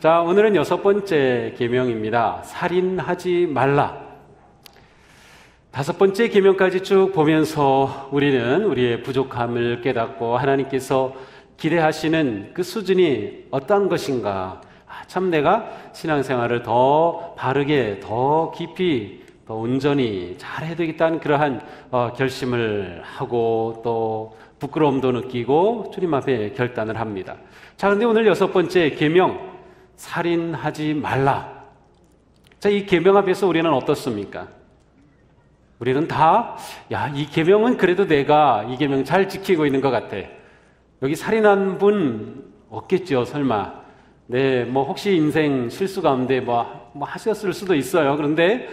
자, 오늘은 6번째 계명입니다. 살인하지 말라. 5번째 계명까지 쭉 보면서 우리는 우리의 부족함을 깨닫고 하나님께서 기대하시는 그 수준이 어떤 것인가, 참 내가 신앙생활을 더 바르게, 더 깊이, 더 온전히 잘해야 되겠다는 그러한 결심을 하고 또 부끄러움도 느끼고 주님 앞에 결단을 합니다. 자, 그런데 오늘 6번째 계명, 살인하지 말라. 자, 이 계명 앞에서 우리는 어떻습니까? 우리는 다, 이 계명은 그래도 내가 이 계명 잘 지키고 있는 것 같아. 여기 살인한 분 없겠죠, 설마. 네, 뭐 혹시 인생 실수 가운데 뭐 하셨을 수도 있어요. 그런데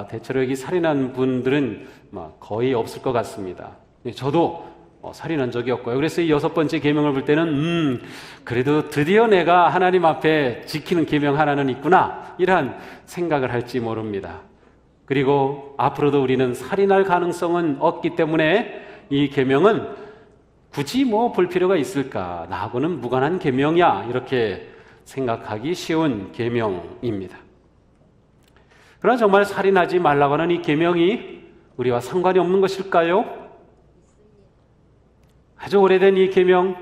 대체로 여기 살인한 분들은 거의 없을 것 같습니다. 저도 살인한 적이 없고요. 그래서 이 6번째 계명을 볼 때는 그래도 드디어 내가 하나님 앞에 지키는 계명 하나는 있구나, 이러한 생각을 할지 모릅니다. 그리고 앞으로도 우리는 살인할 가능성은 없기 때문에 이 계명은 굳이 볼 필요가 있을까, 나하고는 무관한 계명이야, 이렇게 생각하기 쉬운 계명입니다. 그러나 정말 살인하지 말라고 하는 이 계명이 우리와 상관이 없는 것일까요? 아주 오래된 이 계명,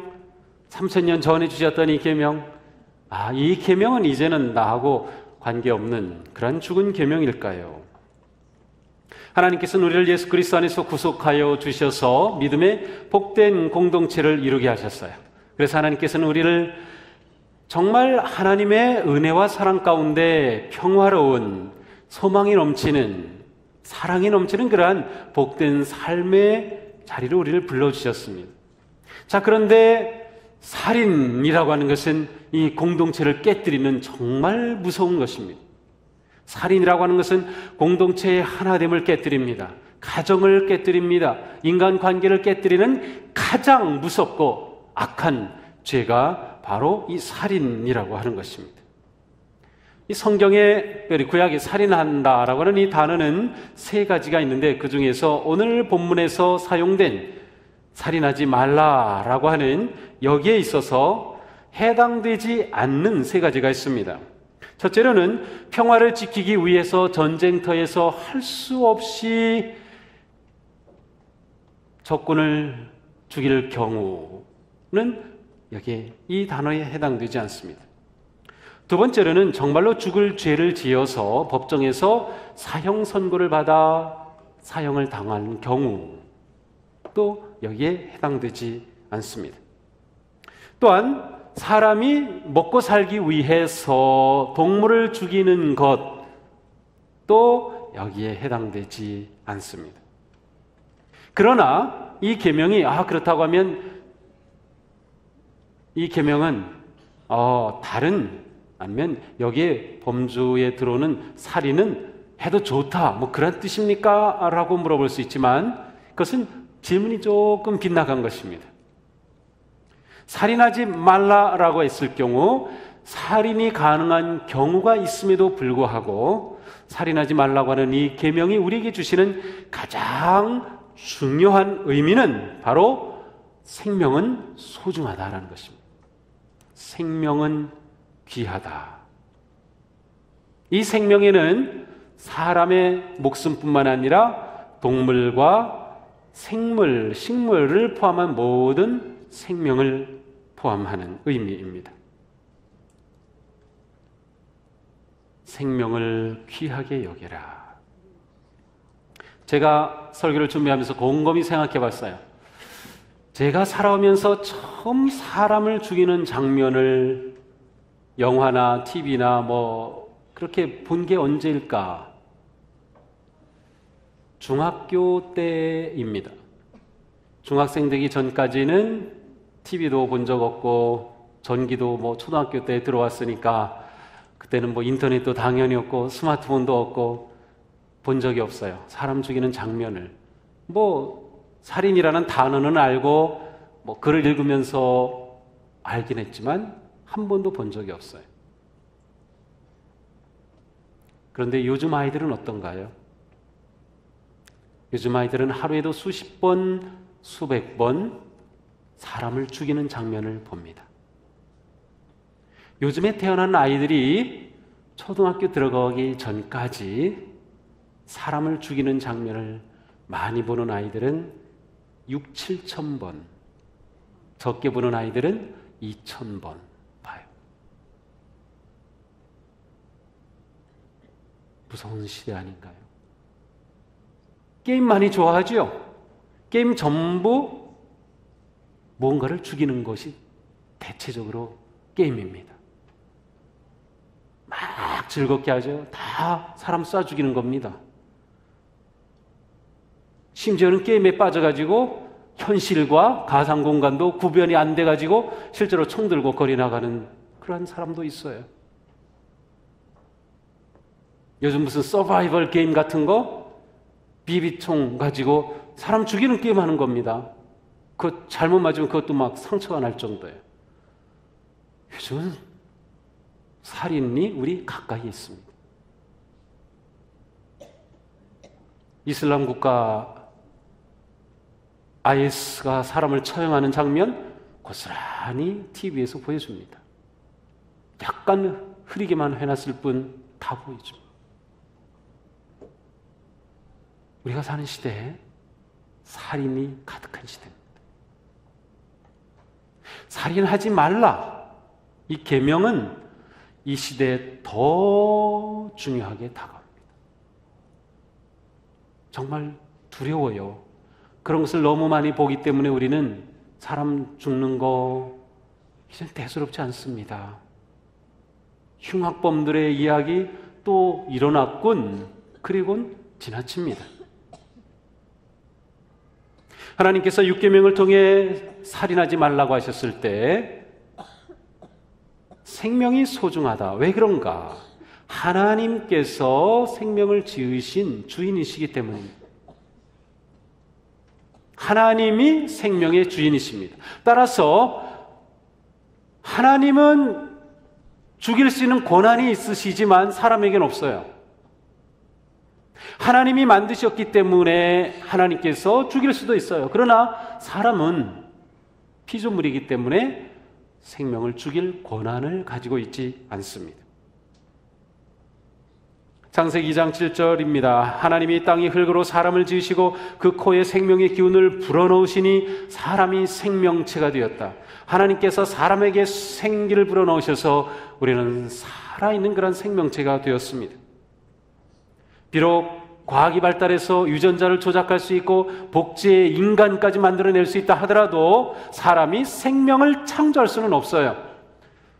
3000년 전에 주셨던 이 계명, 이 계명은 이제는 나하고 관계없는 그런 죽은 계명일까요? 하나님께서는 우리를 예수 그리스도 안에서 구속하여 주셔서 믿음의 복된 공동체를 이루게 하셨어요. 그래서 하나님께서는 우리를 정말 하나님의 은혜와 사랑 가운데 평화로운, 소망이 넘치는, 사랑이 넘치는 그러한 복된 삶의 자리로 우리를 불러주셨습니다. 자, 그런데 살인이라고 하는 것은 이 공동체를 깨뜨리는 정말 무서운 것입니다. 살인이라고 하는 것은 공동체의 하나됨을 깨뜨립니다. 가정을 깨뜨립니다. 인간관계를 깨뜨리는 가장 무섭고 악한 죄가 바로 이 살인이라고 하는 것입니다. 이 성경에, 구약에 살인한다라고 하는 이 단어는 3가지가 있는데 그 중에서 오늘 본문에서 사용된 살인하지 말라라고 하는 여기에 있어서 해당되지 않는 3가지가 있습니다. 첫째로는 평화를 지키기 위해서 전쟁터에서 할 수 없이 적군을 죽일 경우는 여기에 이 단어에 해당되지 않습니다. 두 번째로는 정말로 죽을 죄를 지어서 법정에서 사형 선고를 받아 사형을 당한 경우, 또 여기에 해당되지 않습니다. 또한 사람이 먹고 살기 위해서 동물을 죽이는 것도 여기에 해당되지 않습니다. 그러나 이 계명이 그렇다고 하면 이 계명은 다른, 아니면 여기에 범주에 들어오는 살인은 해도 좋다, 그런 뜻입니까? 라고 물어볼 수 있지만 그것은 질문이 조금 빗나간 것입니다. 살인하지 말라라고 했을 경우 살인이 가능한 경우가 있음에도 불구하고 살인하지 말라고 하는 이 계명이 우리에게 주시는 가장 중요한 의미는 바로 생명은 소중하다라는 것입니다. 생명은 귀하다. 이 생명에는 사람의 목숨뿐만 아니라 동물과 생물, 식물을 포함한 모든 생명을 포함하는 의미입니다. 생명을 귀하게 여겨라. 제가 설교를 준비하면서 곰곰이 생각해 봤어요. 제가 살아오면서 처음 사람을 죽이는 장면을 영화나 TV나 그렇게 본 게 언제일까? 중학교 때입니다. 중학생 되기 전까지는 TV도 본 적 없고 전기도 초등학교 때 들어왔으니까 그때는 인터넷도 당연히 없고 스마트폰도 없고 본 적이 없어요. 사람 죽이는 장면을. 살인이라는 단어는 알고 글을 읽으면서 알긴 했지만 한 번도 본 적이 없어요. 그런데 요즘 아이들은 어떤가요? 요즘 아이들은 하루에도 수십 번, 수백 번 사람을 죽이는 장면을 봅니다. 요즘에 태어난 아이들이 초등학교 들어가기 전까지 사람을 죽이는 장면을 많이 보는 아이들은 6, 7천 번, 적게 보는 아이들은 2,000번 봐요. 무서운 시대 아닌가요? 게임 많이 좋아하죠? 게임 전부 뭔가를 죽이는 것이 대체적으로 게임입니다. 막 즐겁게 하죠. 다 사람 쏴 죽이는 겁니다. 심지어는 게임에 빠져가지고 현실과 가상공간도 구별이 안 돼가지고 실제로 총 들고 거리 나가는 그런 사람도 있어요. 요즘 무슨 서바이벌 게임 같은 거 비비총 가지고 사람 죽이는 게임 하는 겁니다. 그거 잘못 맞으면 그것도 막 상처가 날 정도예요. 요즘은 살인이 우리 가까이 있습니다. 이슬람 국가 IS가 사람을 처형하는 장면 고스란히 TV에서 보여줍니다. 약간 흐리게만 해놨을 뿐 다 보여줍니다. 우리가 사는 시대에 살인이 가득한 시대입니다. 살인하지 말라. 이 계명은 이 시대에 더 중요하게 다가옵니다. 정말 두려워요. 그런 것을 너무 많이 보기 때문에 우리는 사람 죽는 거 이젠 대수롭지 않습니다. 흉악범들의 이야기 또 일어났군. 그리고는 지나칩니다. 하나님께서 6계명을 통해 살인하지 말라고 하셨을 때 생명이 소중하다. 왜 그런가? 하나님께서 생명을 지으신 주인이시기 때문입니다. 하나님이 생명의 주인이십니다. 따라서 하나님은 죽일 수 있는 권한이 있으시지만 사람에게는 없어요. 하나님이 만드셨기 때문에 하나님께서 죽일 수도 있어요. 그러나 사람은 피조물이기 때문에 생명을 죽일 권한을 가지고 있지 않습니다. 창세기 2장 7절입니다. 하나님이 땅이 흙으로 사람을 지으시고 그 코에 생명의 기운을 불어넣으시니 사람이 생명체가 되었다. 하나님께서 사람에게 생기를 불어넣으셔서 우리는 살아있는 그런 생명체가 되었습니다. 비록 과학이 발달해서 유전자를 조작할 수 있고 복제의 인간까지 만들어낼 수 있다 하더라도 사람이 생명을 창조할 수는 없어요.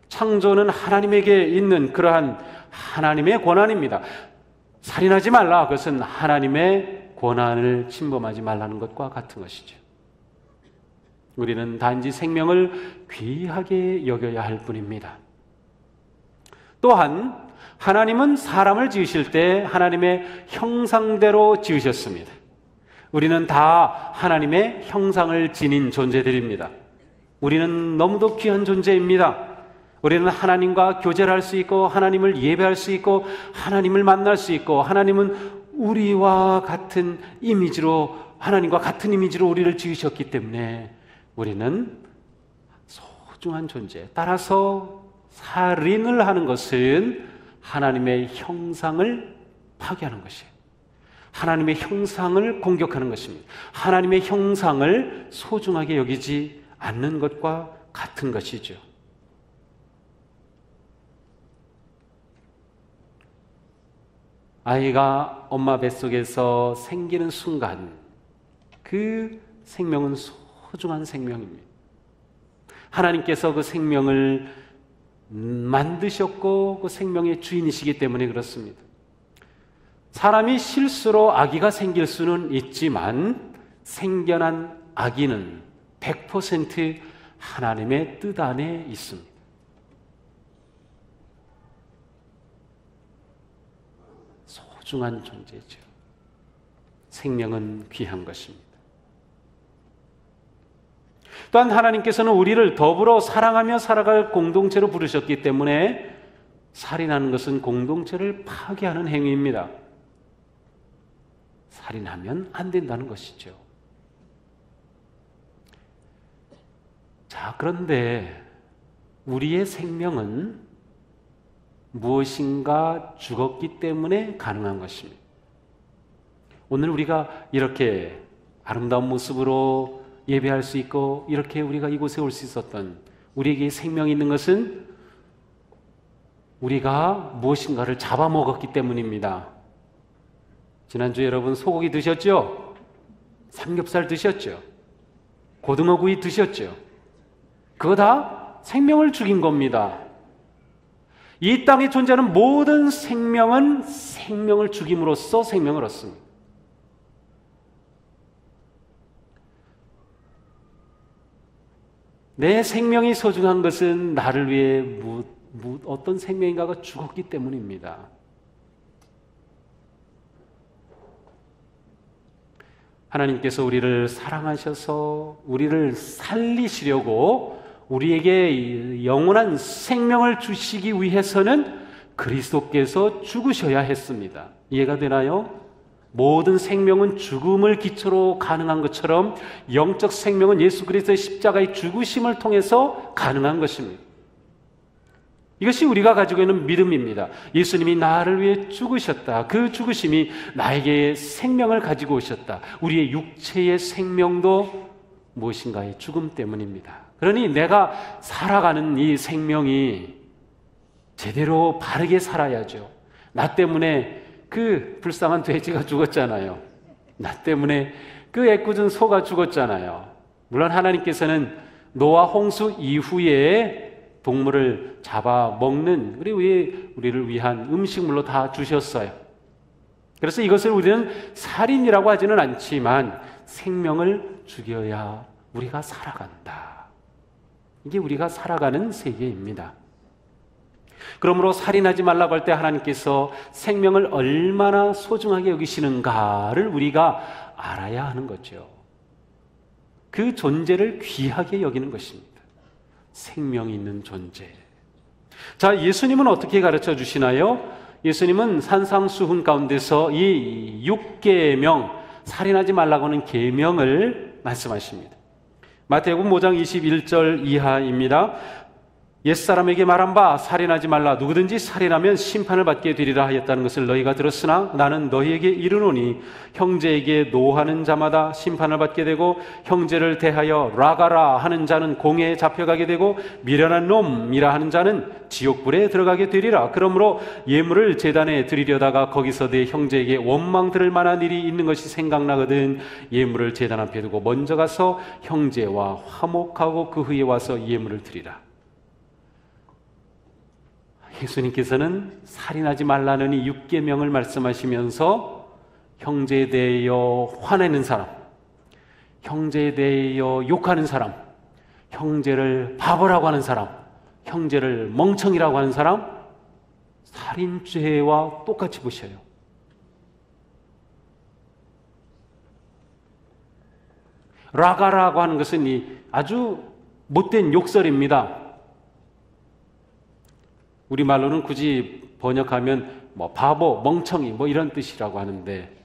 창조는 하나님에게 있는 그러한 하나님의 권한입니다. 살인하지 말라. 그것은 하나님의 권한을 침범하지 말라는 것과 같은 것이죠. 우리는 단지 생명을 귀하게 여겨야 할 뿐입니다. 또한 하나님은 사람을 지으실 때 하나님의 형상대로 지으셨습니다. 우리는 다 하나님의 형상을 지닌 존재들입니다. 우리는 너무도 귀한 존재입니다. 우리는 하나님과 교제를 할 수 있고 하나님을 예배할 수 있고 하나님을 만날 수 있고 하나님은 우리와 같은 이미지로 하나님과 같은 이미지로 우리를 지으셨기 때문에 우리는 소중한 존재. 따라서 살인을 하는 것은 하나님의 형상을 파괴하는 것이에요. 하나님의 형상을 공격하는 것입니다. 하나님의 형상을 소중하게 여기지 않는 것과 같은 것이죠. 아이가 엄마 뱃속에서 생기는 순간 그 생명은 소중한 생명입니다. 하나님께서 그 생명을 만드셨고 그 생명의 주인이시기 때문에 그렇습니다. 사람이 실수로 아기가 생길 수는 있지만 생겨난 아기는 100% 하나님의 뜻 안에 있습니다. 소중한 존재죠. 생명은 귀한 것입니다. 또한 하나님께서는 우리를 더불어 사랑하며 살아갈 공동체로 부르셨기 때문에 살인하는 것은 공동체를 파괴하는 행위입니다. 살인하면 안 된다는 것이죠. 자, 그런데 우리의 생명은 무엇인가 죽었기 때문에 가능한 것입니다. 오늘 우리가 이렇게 아름다운 모습으로 예배할 수 있고 이렇게 우리가 이곳에 올 수 있었던, 우리에게 생명이 있는 것은 우리가 무엇인가를 잡아먹었기 때문입니다. 지난주에 여러분 소고기 드셨죠? 삼겹살 드셨죠? 고등어구이 드셨죠? 그거 다 생명을 죽인 겁니다. 이 땅에 존재하는 모든 생명은 생명을 죽임으로써 생명을 얻습니다. 내 생명이 소중한 것은 나를 위해 어떤 생명인가가 죽었기 때문입니다. 하나님께서 우리를 사랑하셔서 우리를 살리시려고 우리에게 영원한 생명을 주시기 위해서는 그리스도께서 죽으셔야 했습니다. 이해가 되나요? 모든 생명은 죽음을 기초로 가능한 것처럼 영적 생명은 예수 그리스도의 십자가의 죽으심을 통해서 가능한 것입니다. 이것이 우리가 가지고 있는 믿음입니다. 예수님이 나를 위해 죽으셨다. 그 죽으심이 나에게 생명을 가지고 오셨다. 우리의 육체의 생명도 무엇인가의 죽음 때문입니다. 그러니 내가 살아가는 이 생명이 제대로 바르게 살아야죠. 나 때문에 그 불쌍한 돼지가 죽었잖아요. 나 때문에 그 애꿎은 소가 죽었잖아요. 물론 하나님께서는 노아 홍수 이후에 동물을 잡아먹는 우리를 위한 음식물로 다 주셨어요. 그래서 이것을 우리는 살인이라고 하지는 않지만 생명을 죽여야 우리가 살아간다. 이게 우리가 살아가는 세계입니다. 그러므로 살인하지 말라고 할 때 하나님께서 생명을 얼마나 소중하게 여기시는가를 우리가 알아야 하는 거죠. 그 존재를 귀하게 여기는 것입니다. 생명이 있는 존재. 자, 예수님은 어떻게 가르쳐 주시나요? 예수님은 산상수훈 가운데서 이 6계명, 살인하지 말라고 하는 계명을 말씀하십니다. 마태복음 5장 21절 이하입니다. 옛사람에게 말한 바 살인하지 말라. 누구든지 살인하면 심판을 받게 되리라 하였다는 것을 너희가 들었으나 나는 너희에게 이르노니 형제에게 노하는 자마다 심판을 받게 되고 형제를 대하여 라가라 하는 자는 공회에 잡혀가게 되고 미련한 놈이라 하는 자는 지옥불에 들어가게 되리라. 그러므로 예물을 제단에 드리려다가 거기서 내 형제에게 원망 들을 만한 일이 있는 것이 생각나거든 예물을 제단 앞에 두고 먼저 가서 형제와 화목하고 그 후에 와서 예물을 드리라. 예수님께서는 살인하지 말라는 이 6계명을 말씀하시면서 형제에 대하여 화내는 사람, 형제에 대하여 욕하는 사람, 형제를 바보라고 하는 사람, 형제를 멍청이라고 하는 사람, 살인죄와 똑같이 보셔요. 라가라고 하는 것은 이 아주 못된 욕설입니다. 우리말로는 굳이 번역하면 바보, 멍청이 이런 뜻이라고 하는데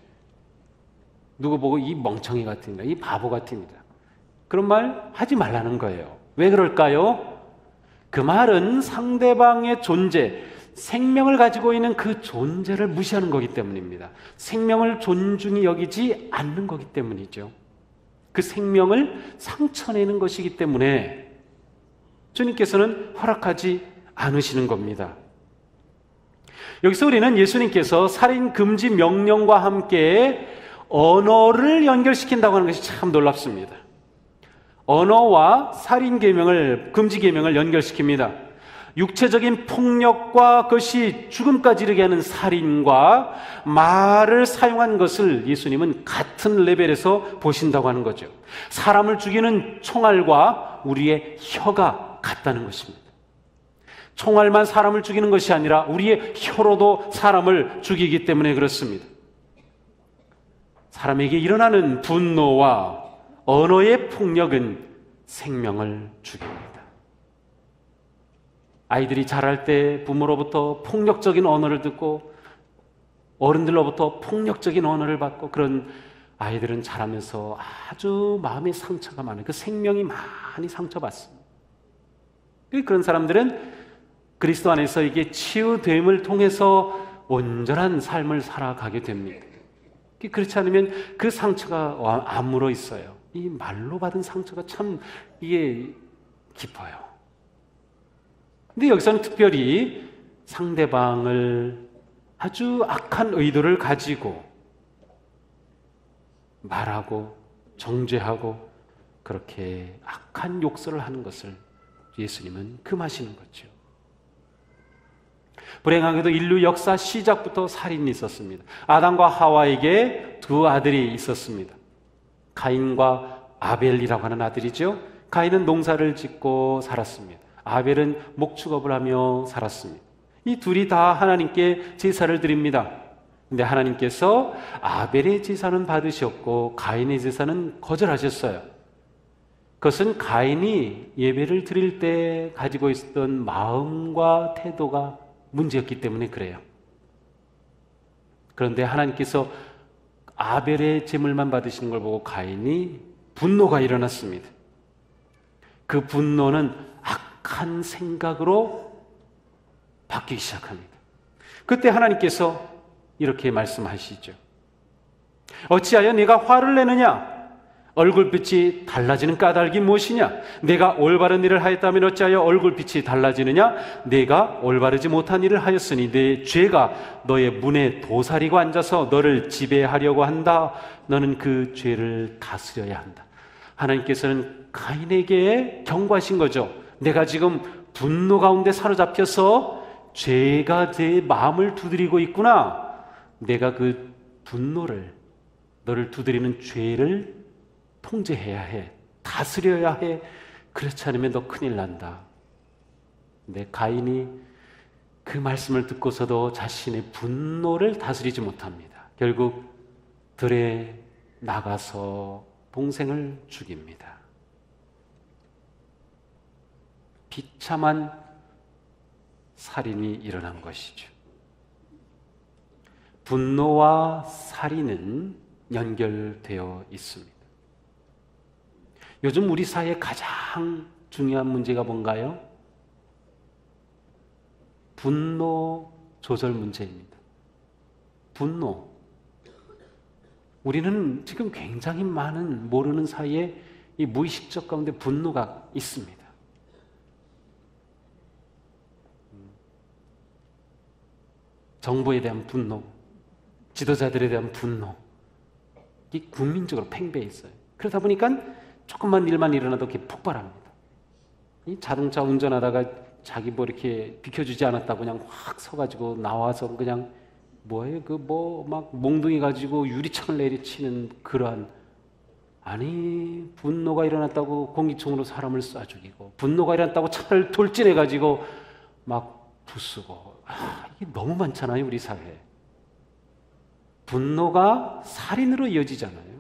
누구 보고 이 멍청이 같으니까 이 바보 같으니까 그런 말 하지 말라는 거예요. 왜 그럴까요? 그 말은 상대방의 존재, 생명을 가지고 있는 그 존재를 무시하는 거기 때문입니다. 생명을 존중히 여기지 않는 거기 때문이죠. 그 생명을 상처내는 것이기 때문에 주님께서는 허락하지 않으시는 겁니다. 여기서 우리는 예수님께서 살인 금지 명령과 함께 언어를 연결시킨다고 하는 것이 참 놀랍습니다. 언어와 살인 계명을, 금지 계명을 연결시킵니다. 육체적인 폭력과 그것이 죽음까지 이르게 하는 살인과 말을 사용한 것을 예수님은 같은 레벨에서 보신다고 하는 거죠. 사람을 죽이는 총알과 우리의 혀가 같다는 것입니다. 총알만 사람을 죽이는 것이 아니라 우리의 혀로도 사람을 죽이기 때문에 그렇습니다. 사람에게 일어나는 분노와 언어의 폭력은 생명을 죽입니다. 아이들이 자랄 때 부모로부터 폭력적인 언어를 듣고 어른들로부터 폭력적인 언어를 받고 그런 아이들은 자라면서 아주 마음의 상처가 많아요. 그 생명이 많이 상처받습니다. 그런 사람들은 그리스도 안에서 이게 치유됨을 통해서 온전한 삶을 살아가게 됩니다. 그렇지 않으면 그 상처가 아물어 있어요. 이 말로 받은 상처가 참 이게 깊어요. 근데 여기서는 특별히 상대방을 아주 악한 의도를 가지고 말하고 정죄하고 그렇게 악한 욕설을 하는 것을 예수님은 금하시는 거죠. 불행하게도 인류 역사 시작부터 살인이 있었습니다. 아담과 하와에게 두 아들이 있었습니다. 가인과 아벨이라고 하는 아들이죠. 가인은 농사를 짓고 살았습니다. 아벨은 목축업을 하며 살았습니다. 이 둘이 다 하나님께 제사를 드립니다. 근데 하나님께서 아벨의 제사는 받으셨고 가인의 제사는 거절하셨어요. 그것은 가인이 예배를 드릴 때 가지고 있었던 마음과 태도가 문제였기 때문에 그래요. 그런데 하나님께서 아벨의 제물만 받으시는 걸 보고 가인이 분노가 일어났습니다. 그 분노는 악한 생각으로 바뀌기 시작합니다. 그때 하나님께서 이렇게 말씀하시죠. 어찌하여 네가 화를 내느냐? 얼굴빛이 달라지는 까닭이 무엇이냐? 내가 올바른 일을 하였다면 어찌하여 얼굴빛이 달라지느냐? 내가 올바르지 못한 일을 하였으니 내 죄가 너의 문에 도사리고 앉아서 너를 지배하려고 한다. 너는 그 죄를 다스려야 한다. 하나님께서는 가인에게 경고하신 거죠. 내가 지금 분노 가운데 사로잡혀서 죄가 내 마음을 두드리고 있구나. 내가 그 분노를, 너를 두드리는 죄를 통제해야 해. 다스려야 해. 그렇지 않으면 너 큰일 난다. 근데 가인이 그 말씀을 듣고서도 자신의 분노를 다스리지 못합니다. 결국 들에 나가서 동생을 죽입니다. 비참한 살인이 일어난 것이죠. 분노와 살인은 연결되어 있습니다. 요즘 우리 사회의 가장 중요한 문제가 뭔가요? 분노 조절 문제입니다. 분노. 우리는 지금 굉장히 많은 모르는 사이에 이 무의식적 가운데 분노가 있습니다. 정부에 대한 분노, 지도자들에 대한 분노, 이게 국민적으로 팽배해 있어요. 그러다 보니까 조금만 일만 일어나도 이렇게 폭발합니다. 이 자동차 운전하다가 자기 뭐 이렇게 비켜주지 않았다고 그냥 확 서가지고 나와서 그냥 뭐예요? 그 뭐 막 몽둥이 가지고 유리창을 내리치는 그러한, 아니 분노가 일어났다고 공기총으로 사람을 쏴 죽이고, 분노가 일어났다고 차를 돌진해 가지고 막 부수고, 이게 너무 많잖아요 우리 사회에. 분노가 살인으로 이어지잖아요.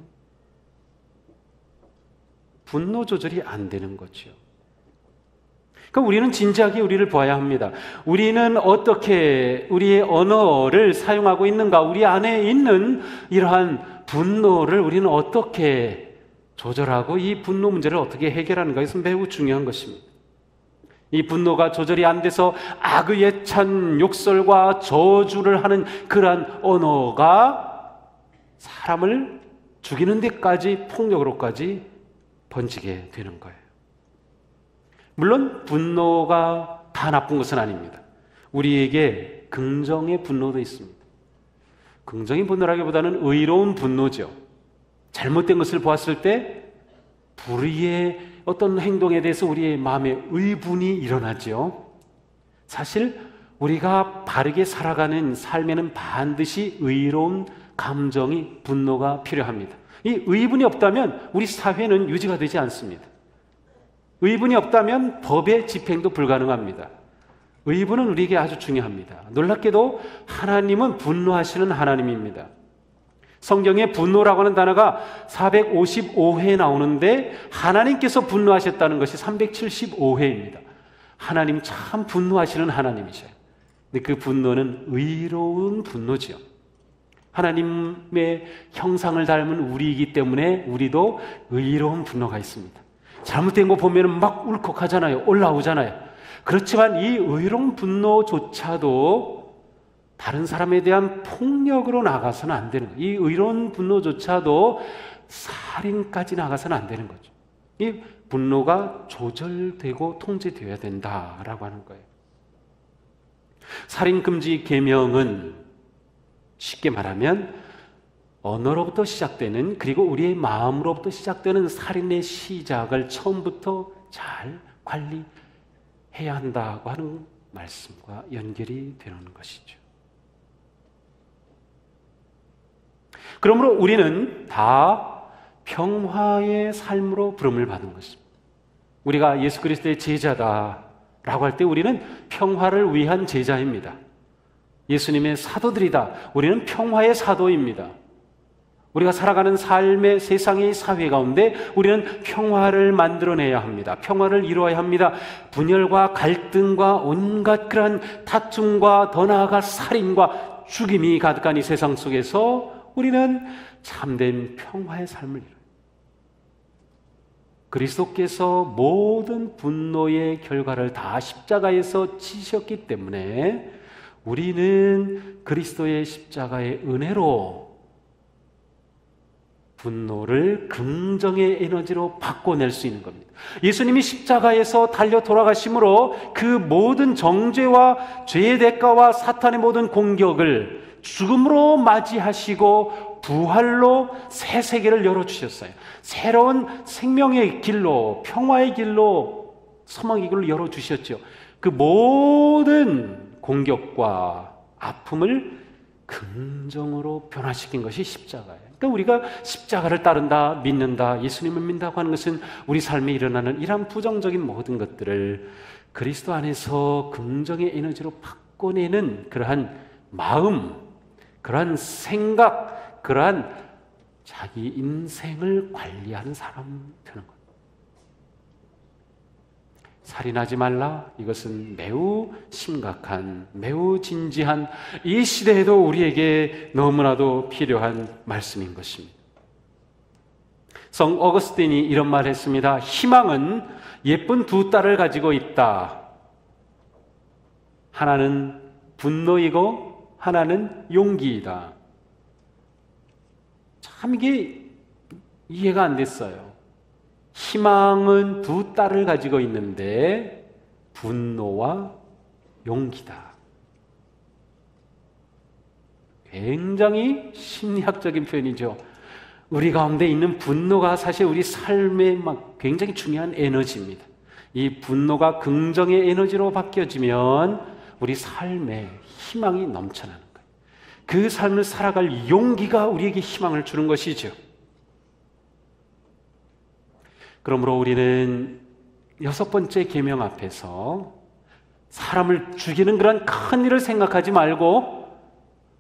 분노 조절이 안 되는 거죠. 그러니까 우리는 진지하게 우리를 봐야 합니다. 우리는 어떻게 우리의 언어를 사용하고 있는가? 우리 안에 있는 이러한 분노를 우리는 어떻게 조절하고 이 분노 문제를 어떻게 해결하는가? 이것은 매우 중요한 것입니다. 이 분노가 조절이 안 돼서 악의에 찬 욕설과 저주를 하는 그러한 언어가 사람을 죽이는 데까지, 폭력으로까지 번지게 되는 거예요. 물론 분노가 다 나쁜 것은 아닙니다. 우리에게 긍정의 분노도 있습니다. 긍정의 분노라기보다는 의로운 분노죠. 잘못된 것을 보았을 때 불의의 어떤 행동에 대해서 우리의 마음에 의분이 일어나죠. 사실 우리가 바르게 살아가는 삶에는 반드시 의로운 감정이, 분노가 필요합니다. 이 의분이 없다면 우리 사회는 유지가 되지 않습니다. 의분이 없다면 법의 집행도 불가능합니다. 의분은 우리에게 아주 중요합니다. 놀랍게도 하나님은 분노하시는 하나님입니다. 성경에 분노라고 하는 단어가 455회 나오는데 하나님께서 분노하셨다는 것이 375회입니다. 하나님 참 분노하시는 하나님이셔요. 근데 그 분노는 의로운 분노죠. 하나님의 형상을 닮은 우리이기 때문에 우리도 의로운 분노가 있습니다. 잘못된 거 보면 막 울컥하잖아요. 올라오잖아요. 그렇지만 이 의로운 분노조차도 다른 사람에 대한 폭력으로 나가서는 안 되는 거예요. 이 의로운 분노조차도 살인까지 나가서는 안 되는 거죠. 이 분노가 조절되고 통제되어야 된다라고 하는 거예요. 살인금지 계명은 쉽게 말하면 언어로부터 시작되는, 그리고 우리의 마음으로부터 시작되는 살인의 시작을 처음부터 잘 관리해야 한다고 하는 말씀과 연결이 되는 것이죠. 그러므로 우리는 다 평화의 삶으로 부름을 받은 것입니다. 우리가 예수 그리스도의 제자다라고 할 때 우리는 평화를 위한 제자입니다. 예수님의 사도들이다. 우리는 평화의 사도입니다. 우리가 살아가는 삶의 세상의 사회 가운데 우리는 평화를 만들어내야 합니다. 평화를 이루어야 합니다. 분열과 갈등과 온갖 그러한 다툼과 더 나아가 살인과 죽임이 가득한 이 세상 속에서 우리는 참된 평화의 삶을 이뤄요. 그리스도께서 모든 분노의 결과를 다 십자가에서 지셨기 때문에 우리는 그리스도의 십자가의 은혜로 분노를 긍정의 에너지로 바꿔낼 수 있는 겁니다. 예수님이 십자가에서 달려 돌아가심으로 그 모든 정죄와 죄의 대가와 사탄의 모든 공격을 죽음으로 맞이하시고 부활로 새 세계를 열어주셨어요. 새로운 생명의 길로, 평화의 길로, 소망의 길로 열어주셨죠. 그 모든 공격과 아픔을 긍정으로 변화시킨 것이 십자가예요. 그러니까 우리가 십자가를 따른다, 믿는다, 예수님을 믿는다고 하는 것은 우리 삶에 일어나는 이러한 부정적인 모든 것들을 그리스도 안에서 긍정의 에너지로 바꿔내는 그러한 마음, 그러한 생각, 그러한 자기 인생을 관리하는 사람 되는 것. 살인하지 말라. 이것은 매우 심각한, 매우 진지한, 이 시대에도 우리에게 너무나도 필요한 말씀인 것입니다. 성 어거스틴이 이런 말을 했습니다. 희망은 예쁜 두 딸을 가지고 있다. 하나는 분노이고 하나는 용기이다. 참 이게 이해가 안 됐어요. 희망은 두 딸을 가지고 있는데 분노와 용기다. 굉장히 심리학적인 표현이죠. 우리 가운데 있는 분노가 사실 우리 삶에 막 굉장히 중요한 에너지입니다. 이 분노가 긍정의 에너지로 바뀌어지면 우리 삶에 희망이 넘쳐나는 거예요. 그 삶을 살아갈 용기가 우리에게 희망을 주는 것이죠. 그러므로 우리는 6번째 계명 앞에서 사람을 죽이는 그런 큰 일을 생각하지 말고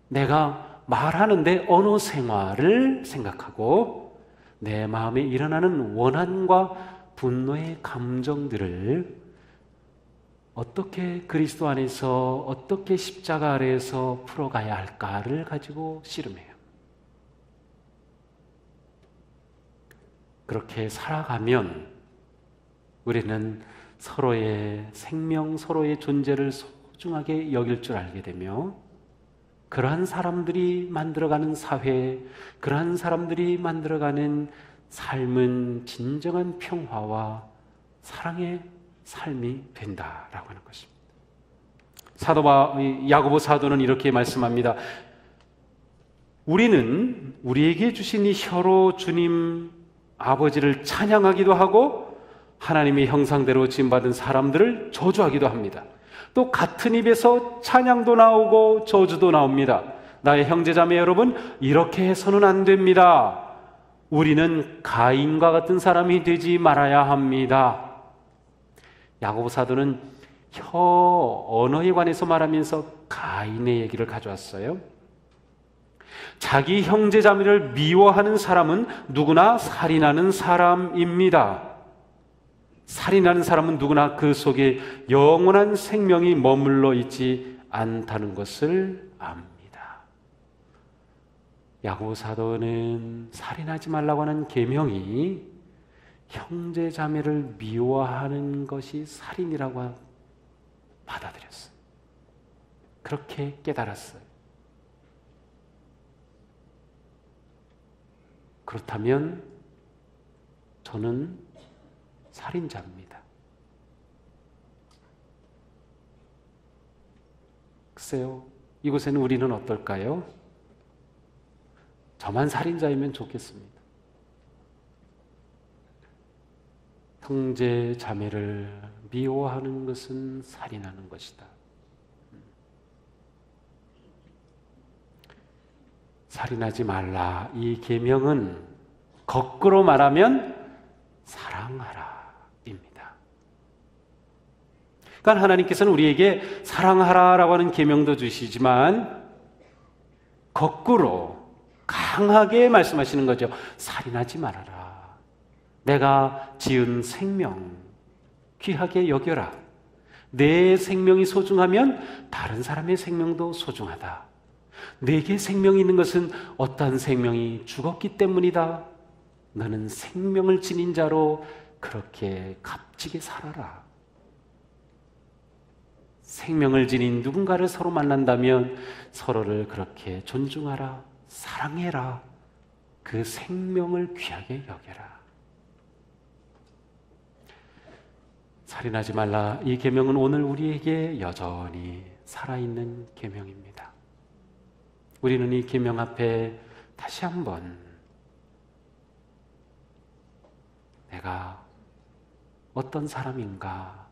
내가 말하는데 언어 생활을 생각하고 내 마음에 일어나는 원한과 분노의 감정들을 어떻게 그리스도 안에서 어떻게 십자가 아래에서 풀어가야 할까를 가지고 씨름해요. 그렇게 살아가면 우리는 서로의 생명, 서로의 존재를 소중하게 여길 줄 알게 되며 그러한 사람들이 만들어가는 사회, 그러한 사람들이 만들어가는 삶은 진정한 평화와 사랑의 삶이 된다라고 하는 것입니다. 야고보 사도는 이렇게 말씀합니다. 우리는 우리에게 주신 이 혀로 주님 아버지를 찬양하기도 하고 하나님의 형상대로 지음받은 사람들을 저주하기도 합니다. 또 같은 입에서 찬양도 나오고 저주도 나옵니다. 나의 형제자매 여러분, 이렇게 해서는 안 됩니다. 우리는 가인과 같은 사람이 되지 말아야 합니다. 야고보 사도는 언어에 관해서 말하면서 가인의 얘기를 가져왔어요. 자기 형제자매를 미워하는 사람은 누구나 살인하는 사람입니다. 살인하는 사람은 누구나 그 속에 영원한 생명이 머물러 있지 않다는 것을 압니다. 야고보 사도는 살인하지 말라고 하는 계명이 형제자매를 미워하는 것이 살인이라고 받아들였어요. 그렇게 깨달았어요. 그렇다면 저는 살인자입니다. 글쎄요, 이곳에는 우리는 어떨까요? 저만 살인자이면 좋겠습니다. 형제 자매를 미워하는 것은 살인하는 것이다. 살인하지 말라. 이 계명은 거꾸로 말하면 사랑하라입니다. 그러니까 하나님께서는 우리에게 사랑하라라고 하는 계명도 주시지만 거꾸로 강하게 말씀하시는 거죠. 살인하지 말아라. 내가 지은 생명 귀하게 여겨라. 내 생명이 소중하면 다른 사람의 생명도 소중하다. 내게 생명이 있는 것은 어떠한 생명이 죽었기 때문이다. 너는 생명을 지닌 자로 그렇게 값지게 살아라. 생명을 지닌 누군가를 서로 만난다면 서로를 그렇게 존중하라, 사랑해라. 그 생명을 귀하게 여겨라. 살인하지 말라. 이 계명은 오늘 우리에게 여전히 살아있는 계명입니다. 우리는 이 계명 앞에 다시 한번 내가 어떤 사람인가?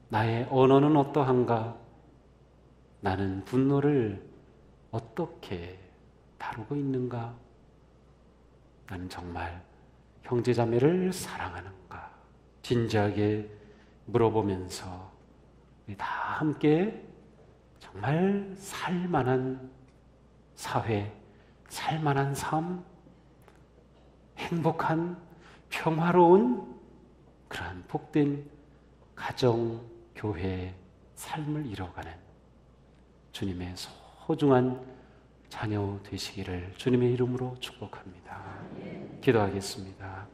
나의 언어는 어떠한가? 나는 분노를 어떻게 다루고 있는가? 나는 정말 형제자매를 사랑하는가? 진지하게 물어보면서 우리 다 함께 정말 살만한 사회, 살만한 삶, 행복한 평화로운 그러한 복된 가정, 교회, 삶을 이뤄가는 주님의 소중한 자녀 되시기를 주님의 이름으로 축복합니다. 기도하겠습니다.